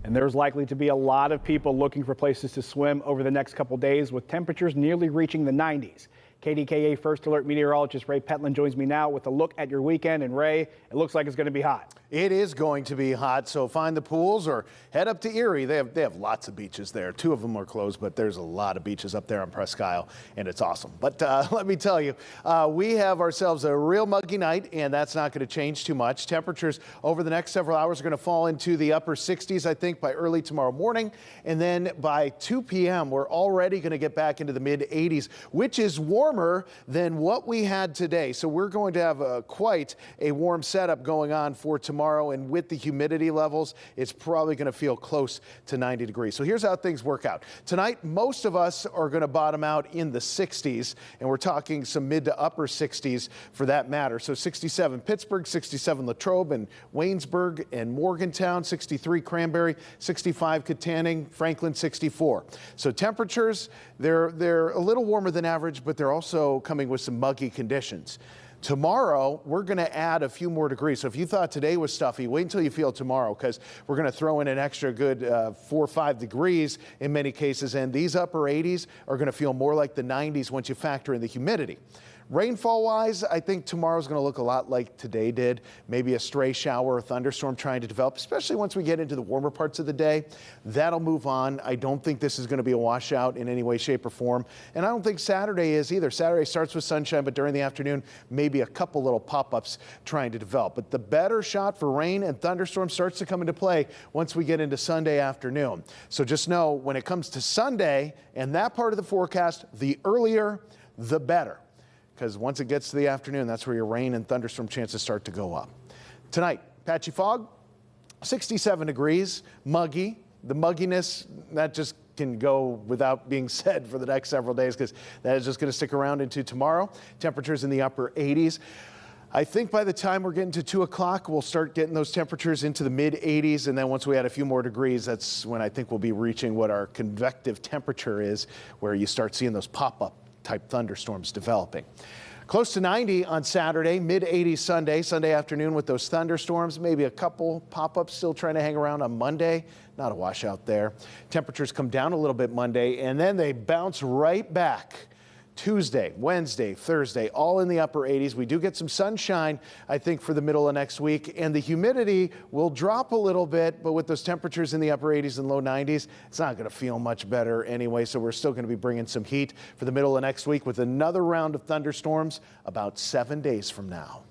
And there's likely to be a lot of people looking for places to swim over the next couple days with temperatures nearly reaching the 90s. KDKA First Alert meteorologist Ray Petelin joins me now with a look at your weekend. And Ray, it looks like it's going to be hot. It is going to be hot, so find the pools or head up to Erie. They have lots of beaches there. 2 of them are closed, but there's a lot of beaches up there on Presque Isle, and it's awesome. But let me tell you, we have ourselves a real muggy night, and that's not going to change too much. Temperatures over the next several hours are going to fall into the upper 60s, I think, by early tomorrow morning. And then by 2 p.m., we're already going to get back into the mid-80s, which is warmer than what we had today. So we're going to have quite a warm setup going on for tomorrow. And with the humidity levels, it's probably going to feel close to 90 degrees. So here's how things work out. Tonight, most of us are going to bottom out in the 60s, and we're talking some mid to upper 60s for that matter. So 67 Pittsburgh, 67 Latrobe and Waynesburg and Morgantown, 63 Cranberry, 65 Katanning, Franklin 64. So temperatures, they're a little warmer than average, but they're also coming with some muggy conditions. Tomorrow, we're going to add a few more degrees. So if you thought today was stuffy, wait until you feel tomorrow, because we're going to throw in an extra good 4 or 5 degrees in many cases. And these upper 80s are going to feel more like the 90s once you factor in the humidity. Rainfall-wise, I think tomorrow's going to look a lot like today did. Maybe a stray shower or thunderstorm trying to develop, especially once we get into the warmer parts of the day. That'll move on. I don't think this is going to be a washout in any way, shape, or form. And I don't think Saturday is either. Saturday starts with sunshine, but during the afternoon, maybe a couple little pop-ups trying to develop. But the better shot for rain and thunderstorms starts to come into play once we get into Sunday afternoon. So just know when it comes to Sunday and that part of the forecast, the earlier, the better. Because once it gets to the afternoon, that's where your rain and thunderstorm chances start to go up. Tonight, patchy fog, 67 degrees, muggy. The mugginess, that just can go without being said for the next several days, because that is just going to stick around into tomorrow. Temperatures in the upper 80s. I think by the time we're getting to 2 o'clock, we'll start getting those temperatures into the mid-80s. And then once we add a few more degrees, that's when I think we'll be reaching what our convective temperature is, where you start seeing those pop-up type thunderstorms developing. Close to 90 on Saturday, mid-80s Sunday afternoon with those thunderstorms, maybe a couple pop-ups still trying to hang around on Monday. Not a washout there. Temperatures come down a little bit Monday, and then they bounce right back. Tuesday, Wednesday, Thursday, all in the upper 80s. We do get some sunshine, I think, for the middle of next week, and the humidity will drop a little bit, but with those temperatures in the upper 80s and low 90s, it's not going to feel much better anyway, so we're still going to be bringing some heat for the middle of next week with another round of thunderstorms about 7 days from now.